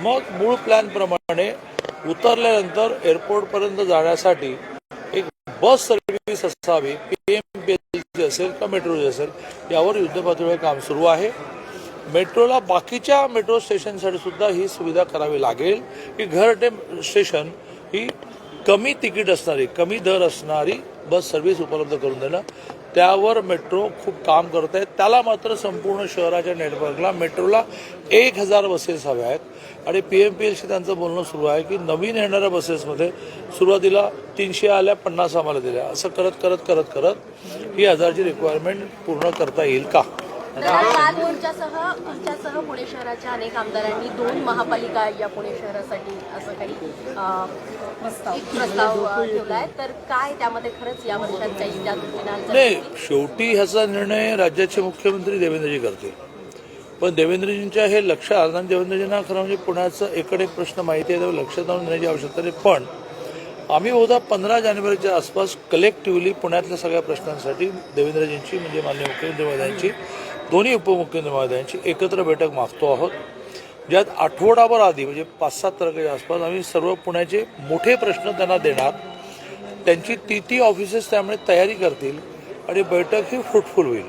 मग मूळ प्लॅनप्रमाणे उतरल्यानंतर एअरपोर्टपर्यंत जाण्यासाठी एक बस सर्व्हिस असावी, PMPSची असेल का मेट्रोची असेल, यावर युद्धपातळीवर काम सुरू आहे. मेट्रोला बाकीच्या मेट्रो स्टेशनसाठी सुद्धा ही सुविधा करावी लागेल की घरटे स्टेशन ही कमी तिकीट असणारी, कमी दर असणारी बस सर्व्हिस उपलब्ध करून देणं, त्यावर मेट्रो खूप काम करत आहे. त्याला मात्र संपूर्ण शहराच्या नेटवर्कला मेट्रोला 1000 बसेस हव्या आहेत आणि PMPLशी त्यांचं बोलणं सुरू आहे की नवीन येणाऱ्या बसेसमध्ये सुरुवातीला 300 आल्या, 50 आम्हाला दिल्या, असं करत करत करत करत ही 1000ची रिक्वायरमेंट पूर्ण करता येईल का. तुमच्यासह पुणे शहराच्या अनेक आमदारांनी 2 महापालिका या पुणे शहरासाठी असं काही प्रस्ताव ठेवलाय, तर काय त्यामध्ये खरंच या वर्षात काही त्या दृष्टीने नाही, शेवटी ह्याचा निर्णय राज्याचे मुख्यमंत्री देवेंद्रजी करतील. पण देवेंद्रजींच्या हे लक्षात, आणि देवेंद्रजींना खरं म्हणजे पुण्याचा एक प्रश्न माहिती आहे, त्यावर लक्षात आणून देण्याची आवश्यकता नाही. पण आम्ही बहुधा 15 जानेवारीच्या आसपास कलेक्टिव्हली पुण्यातल्या सगळ्या प्रश्नांसाठी देवेंद्रजींची म्हणजे माननीय मुख्यमंत्री महोदयांची, दोन्ही उपमुख्यमंत्री महोदयांची एकत्र बैठक मागतो आहोत, ज्यात आठवडाभर आधी म्हणजे 5-7 तारखेच्या आसपास आम्ही सर्व पुण्याचे मोठे प्रश्न त्यांना देणार. त्यांची ती ऑफिसेस त्यामुळे तयारी करतील आणि बैठक ही फ्रुटफुल होईल,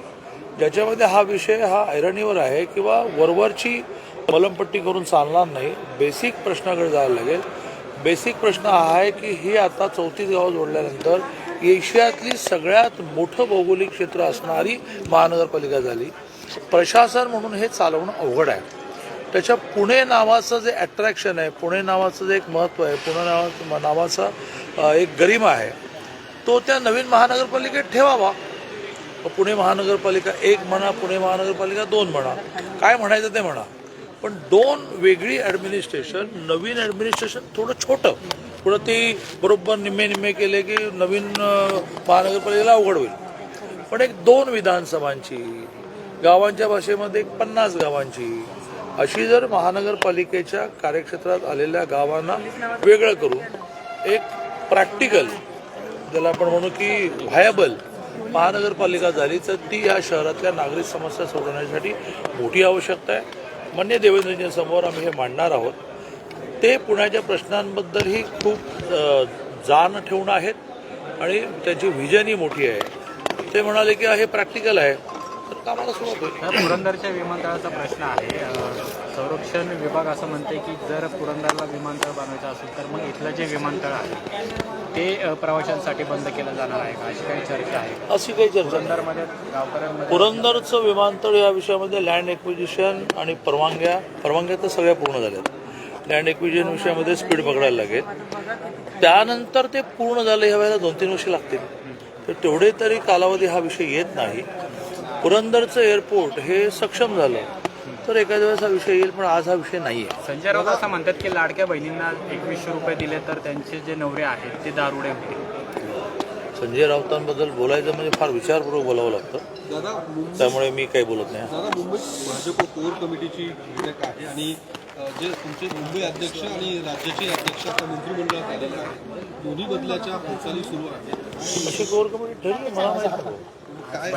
ज्याच्यामध्ये हा विषय हा ऐरणीवर आहे किंवा वरवरची मलमपट्टी करून चालणार नाही. बेसिक प्रश्नाकडे जायला लागेल. बेसिक प्रश्न हा आहे की ही आता 34 गावं जोडल्यानंतर एशियातली सगळ्यात मोठं भौगोलिक क्षेत्र असणारी महानगरपालिका झाली. प्रशासन म्हणून हे चालवणं अवघड आहे. त्याच्या पुणे नावाचं जे अट्रॅक्शन आहे, पुणे नावाचं जे एक महत्त्व आहे, पुणे नावाचा एक गरिमा आहे, तो त्या नवीन महानगरपालिकेत ठेवावा. पुणे महानगरपालिका 1 म्हणा, पुणे महानगरपालिका 2 म्हणा, काय म्हणायचं ते म्हणा, पण 2 वेगळी ॲडमिनिस्ट्रेशन, नवीन ॲडमिनिस्ट्रेशन थोडं छोटं, पुढं ती बरोबर निम्मे केले की नवीन महानगरपालिकेला अवघड होईल. पण एक 2 विधानसभांची, गावांच्या भाषेमध्ये 50 गावांची अशी जर महानगरपालिकेच्या कार्यक्षेत्रात आलेल्या गावांना वेगळं करून एक प्रॅक्टिकल, ज्याला आपण म्हणू की व्हायबल महानगरपालिका झाली, तर ती ह्या शहरातल्या नागरिक समस्या सोडवण्यासाठी मोठी आवश्यकता आहे. माननीय देवेंद्रजींसमोर आम्ही हे मांडणार आहोत. ते पुण्याच्या प्रश्नांबद्दलही खूप जाण ठेवून आहेत आणि त्यांची व्हिजनही मोठी आहे. ते म्हणाले की हे प्रॅक्टिकल आहे, तर कामाला सुरुवात होईल. पुरंदरच्या विमानतळाचा प्रश्न आहे. संरक्षण विभाग असं म्हणते की जर पुरंदरला विमानतळ बनवायचं असेल तर मग इथलं जे विमानतळ आहे ते प्रवाशांसाठी बंद केलं जाणार आहे का, अशी काही चर्चा आहे? अशी काही चर्चा पुरंदरमध्ये गावकऱ्यांमध्ये पुरंदरचं विमानतळ या विषयामध्ये लँड एक्विजिशन आणि परवानग्या तर सगळ्या पूर्ण झाल्यात. लँड एक्विजिशन विषयामध्ये स्पीड पकडायला लागेल. त्यानंतर ते पूर्ण झालं, ह्या वेळेला 2-3 वर्ष लागतील. तर तेवढे तरी कालावधी हा विषय येत नाही. पुरंदरचं एअरपोर्ट हे सक्षम झालं तर एखाद्या वेळेस हा विषय येईल, पण आज हा विषय नाही आहे. संजय राऊत असं म्हणतात की लाडक्या बहिणींना 2100 रुपये दिले तर त्यांचे जे नवरे आहेत ते दारुडे होतील. संजय राऊतांबद्दल बोलायचं म्हणजे फार विचारपूर्वक बोलावं लागतं, त्यामुळे मी काही बोलत नाही. दादा, मुंबई भाजप कोर कमिटीची बैठक आहे आणि जे तुमचे मुंबई अध्यक्ष आणि राज्याचे अध्यक्ष आता मंत्रिमंडळात आलेले आहेत, दोन्ही बदलाच्या हालचाली सुरू आहेत. अशी कोर कमिटी ठरली मला माहिती नाही.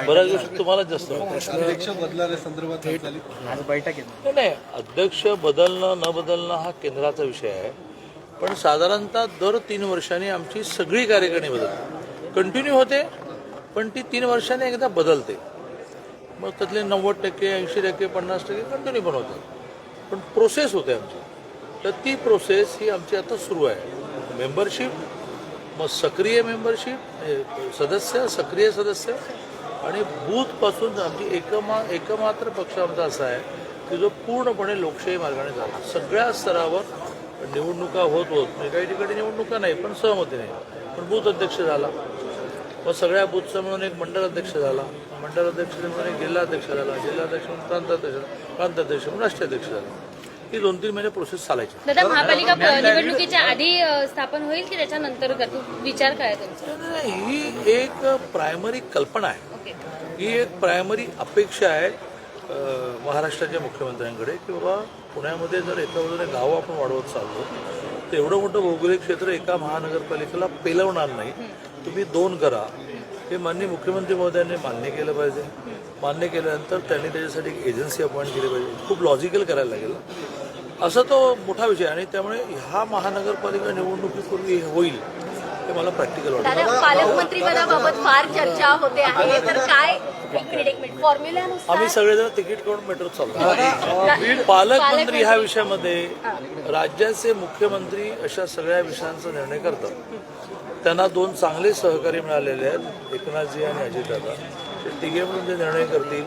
बऱ्याच गोष्टी तुम्हाला जास्त अध्यक्ष बदलण्यासंदर्भात हालचाली आज बैठक आहे. नाही, अध्यक्ष बदलणं न बदलणं हा केंद्राचा विषय आहे. पण साधारणतः दर 3 वर्षांनी आमची सगळी कार्यकारिणी बदलते, कंटिन्यू होते, पण ती 3 वर्षांनी एकदा बदलते. मग त्यातले 90%, 80%, 50% कंटिन्यू पण होतात. पण प्रोसेस होते आमची. तर ती प्रोसेस ही आमची आता सुरू आहे. मेंबरशिप, मग सक्रिय मेंबरशिप, सक्रिय सदस्य आणि बूथपासून आमची एकमात्र पक्ष आमचा असा आहे की जो पूर्णपणे लोकशाही मार्गाने चालतो. सगळ्या स्तरावर निवडणुका होत म्हणजे काही ठिकाणी निवडणुका नाही पण सहमती नाही, पण बूथ अध्यक्ष झाला, मग सगळ्या बूथचा मिळून एक मंडळ अध्यक्ष झाला, मंडळ अध्यक्ष म्हणून एक जिल्हाध्यक्ष झाला, जिल्हाध्यक्ष म्हणून प्रांताध्यक्ष म्हणून राष्ट्राध्यक्ष झाला. ही 2-3 महिने प्रोसेस चालायची. दादा, महापालिका निवडणुकीच्या आधी स्थापन होईल की त्याच्यानंतर विचार काय तुमचा? ही एक प्रायमरी कल्पना आहे, ही एक प्रायमरी अपेक्षा आहे महाराष्ट्राच्या मुख्यमंत्र्यांकडे की बाबा पुण्यामध्ये जर एका बाजूने गावं आपण वाढवत चाललो तर एवढं मोठं भौगोलिक क्षेत्र एका महानगरपालिकेला पेलवणार नाही, तुम्ही 2 करा. हे माननीय मुख्यमंत्री महोदयांनी मान्य केलं पाहिजे. मान्य केल्यानंतर त्यांनी त्याच्यासाठी एक एजन्सी अपॉइंट केली पाहिजे. खूप लॉजिकल करायला लागेल. असा तो मोठा विषय आहे आणि त्यामुळे ह्या महानगरपालिका निवडणुकीपूर्वी होईल हे मला प्रॅक्टिकल वाटतं. दादा, पालकमंत्रीपदाबाबत फार चर्चा होते आहे, तर काय एक मिनिट फॉर्म्युल्यानुसार आम्ही सगळेजण तिकीट काढून मेट्रोत चालतो. पालकमंत्री ह्या विषयामध्ये राज्याचे मुख्यमंत्री अशा सगळ्या विषयांचा निर्णय करतात. त्यांना 2 चांगले सहकारी मिळालेले आहेत, एकनाथजी आणि अजितदादा. ते तिघे म्हणून जे निर्णय करतील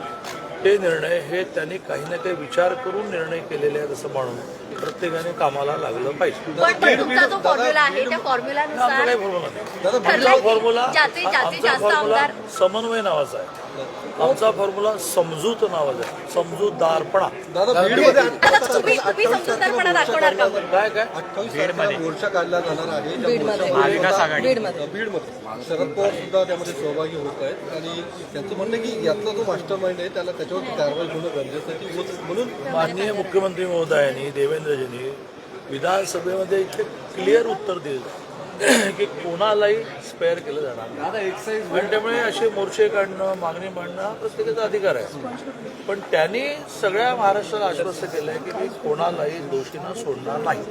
ते निर्णय हे त्यांनी काही ना काही विचार करून निर्णय केलेले आहेत असं म्हणून प्रत्येकाने कामाला लागलं पाहिजे. पण तुमचा जो फॉर्म्युला आहे त्या आमचा फॉर्म्युल्यानुसार काही फॉर्म्युला नाही. ठरलंय की फॉर्म्युला ज्याचे जास्त आमदार समन्वय नावाचा आहे. आमचा फॉर्म्युला समजूत नावाचा आहे, समजूतदारपणा. दादा बीडमध्ये दादा, तुम्ही समजूतदारपणा दाखवणार का बरं? काय काय 28 तारखेला मोर्चा काढला जाणार आहे. त्या मोर्चामध्ये महाविकास आघाडी बीडमध्ये शरद पवार सुद्धा त्यामध्ये सहभागी होत आहेत आणि त्यांचं म्हणणं आहे की यातला जो मास्टर माइंड आहे त्याला त्याच्यावरती कारवाई होणं गरजेचं आहे की म्हणून माननीय मुख्यमंत्री महोदयांनी देवेंद्रजींनी विधानसभेमध्ये इतके क्लिअर उत्तर दिलं की कोणालाही स्पेअर केलं जाणार नाही. आणि त्यामुळे असे मोर्चे काढणं, मागणी मांडणं हा प्रत्येकाचा अधिकार आहे. पण त्यांनी सगळ्या महाराष्ट्राला आश्वस्त केलं आहे की मी कोणालाही दोषींना सोडणार नाही.